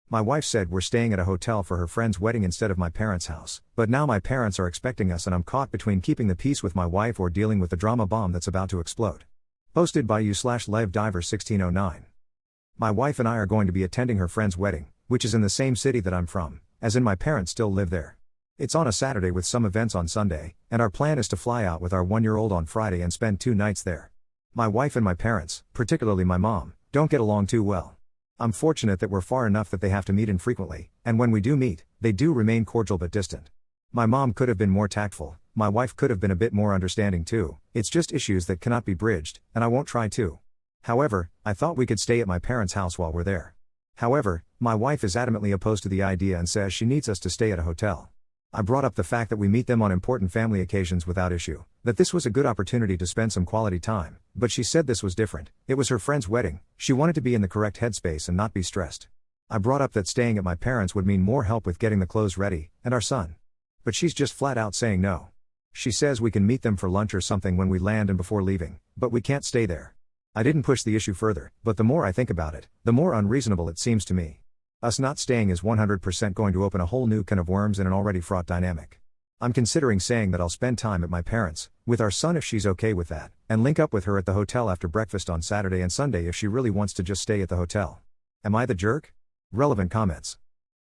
My wife said we're staying at a hotel for her friend's wedding instead of my parents' house, but now my parents are expecting us and I'm caught between keeping the peace with my wife or dealing with the drama bomb that's about to explode. Posted by you/LevDiver1609. My wife and I are going to be attending her friend's wedding, which is in the same city that I'm from, as in my parents still live there. It's on a Saturday with some events on Sunday, and our plan is to fly out with our 1-year-old on Friday and spend 2 nights there. My wife and my parents, particularly my mom, don't get along too well. I'm fortunate that we're far enough that they have to meet infrequently, and when we do meet, they do remain cordial but distant. My mom could have been more tactful, my wife could have been a bit more understanding too, it's just issues that cannot be bridged, and I won't try to. However, I thought we could stay at my parents' house while we're there. However, my wife is adamantly opposed to the idea and says she needs us to stay at a hotel. I brought up the fact that we meet them on important family occasions without issue, that this was a good opportunity to spend some quality time, but she said this was different, it was her friend's wedding, she wanted to be in the correct headspace and not be stressed. I brought up that staying at my parents would mean more help with getting the clothes ready, and our son. But she's just flat out saying no. She says we can meet them for lunch or something when we land and before leaving, but we can't stay there. I didn't push the issue further, but the more I think about it, the more unreasonable it seems to me. Us not staying is 100% going to open a whole new can of worms in an already fraught dynamic. I'm considering saying that I'll spend time at my parents', with our son if she's okay with that, and link up with her at the hotel after breakfast on Saturday and Sunday if she really wants to just stay at the hotel. Am I the jerk? Relevant comments.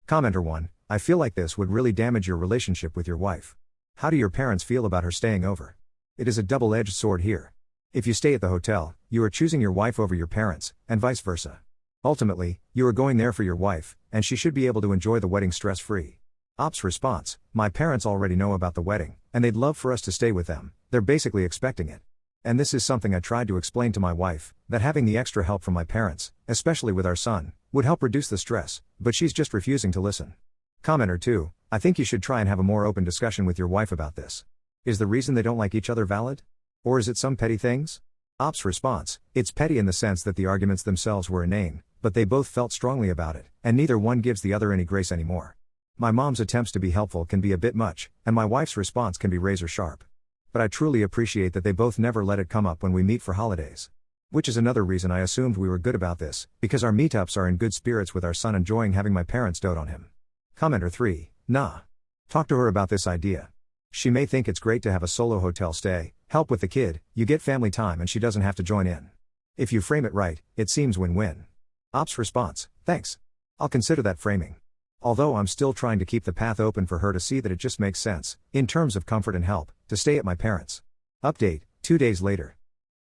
Commenter 1, I feel like this would really damage your relationship with your wife. How do your parents feel about her staying over? It is a double-edged sword here. If you stay at the hotel, you are choosing your wife over your parents, and vice versa. Ultimately, you are going there for your wife, and she should be able to enjoy the wedding stress-free. Ops response, my parents already know about the wedding, and they'd love for us to stay with them, they're basically expecting it. And this is something I tried to explain to my wife, that having the extra help from my parents, especially with our son, would help reduce the stress, but she's just refusing to listen. Commenter 2, I think you should try and have a more open discussion with your wife about this. Is the reason they don't like each other valid? Or is it some petty things? Ops response, it's petty in the sense that the arguments themselves were inane, but they both felt strongly about it, and neither one gives the other any grace anymore. My mom's attempts to be helpful can be a bit much, and my wife's response can be razor sharp. But I truly appreciate that they both never let it come up when we meet for holidays. Which is another reason I assumed we were good about this, because our meetups are in good spirits with our son enjoying having my parents dote on him. Commenter 3, nah. Talk to her about this idea. She may think it's great to have a solo hotel stay, help with the kid, you get family time and she doesn't have to join in. If you frame it right, it seems win-win. Ops response, thanks. I'll consider that framing. Although I'm still trying to keep the path open for her to see that it just makes sense, in terms of comfort and help, to stay at my parents'. Update, 2 days later.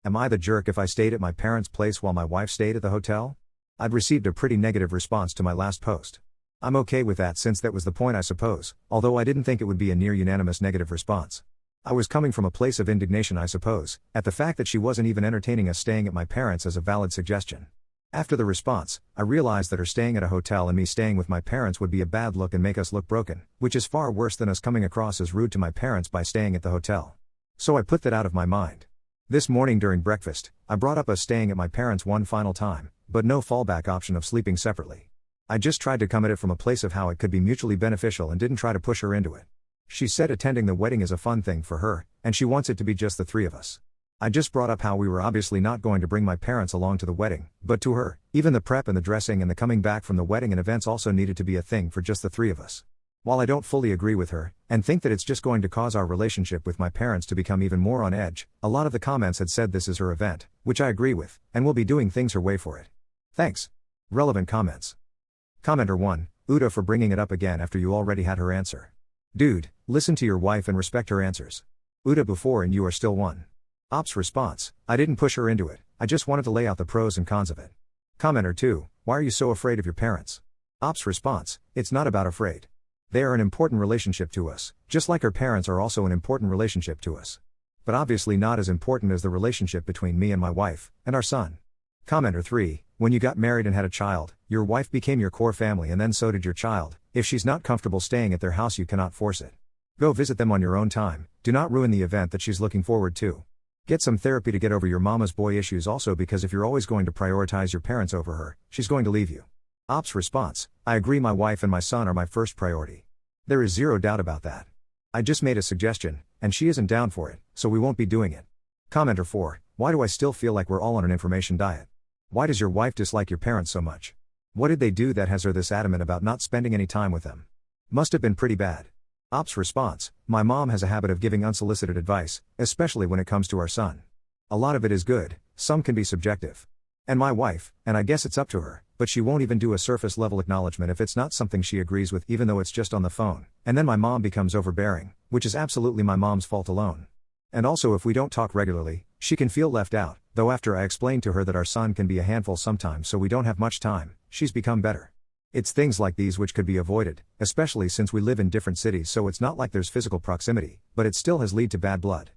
Am I the jerk if I stayed at my parents' place while my wife stayed at the hotel? I'd received a pretty negative response to my last post. I'm okay with that since that was the point I suppose, although I didn't think it would be a near unanimous negative response. I was coming from a place of indignation I suppose, at the fact that she wasn't even entertaining us staying at my parents' as a valid suggestion. After the response, I realized that her staying at a hotel and me staying with my parents would be a bad look and make us look broken, which is far worse than us coming across as rude to my parents by staying at the hotel. So I put that out of my mind. This morning during breakfast, I brought up us staying at my parents' one final time, but no fallback option of sleeping separately. I just tried to come at it from a place of how it could be mutually beneficial and didn't try to push her into it. She said attending the wedding is a fun thing for her, and she wants it to be just the 3 of us. I just brought up how we were obviously not going to bring my parents along to the wedding, but to her, even the prep and the dressing and the coming back from the wedding and events also needed to be a thing for just the 3 of us. While I don't fully agree with her, and think that it's just going to cause our relationship with my parents to become even more on edge, a lot of the comments had said this is her event, which I agree with, and will be doing things her way for it. Thanks. Relevant comments. Commenter 1, Uda for bringing it up again after you already had her answer. Dude, listen to your wife and respect her answers. Uda before and you are still one. Ops response, I didn't push her into it, I just wanted to lay out the pros and cons of it. Commenter 2, why are you so afraid of your parents? Ops response, it's not about afraid. They are an important relationship to us, just like her parents are also an important relationship to us. But obviously not as important as the relationship between me and my wife, and our son. Commenter 3, when you got married and had a child, your wife became your core family and then so did your child. If she's not comfortable staying at their house you cannot force it. Go visit them on your own time, do not ruin the event that she's looking forward to. Get some therapy to get over your mama's boy issues also because if you're always going to prioritize your parents over her, she's going to leave you. Ops response, I agree my wife and my son are my first priority. There is zero doubt about that. I just made a suggestion, and she isn't down for it, so we won't be doing it. Commenter 4, why do I still feel like we're all on an information diet? Why does your wife dislike your parents so much? What did they do that has her this adamant about not spending any time with them? Must have been pretty bad. Ops response: my mom has a habit of giving unsolicited advice, especially when it comes to our son. A lot of it is good, some can be subjective. And my wife, and I guess it's up to her, but she won't even do a surface level acknowledgement if it's not something she agrees with, even though it's just on the phone. And then my mom becomes overbearing, which is absolutely my mom's fault alone. And also, if we don't talk regularly, she can feel left out, though after I explained to her that our son can be a handful sometimes so we don't have much time, she's become better. It's things like these which could be avoided, especially since we live in different cities, so it's not like there's physical proximity, but it still has led to bad blood.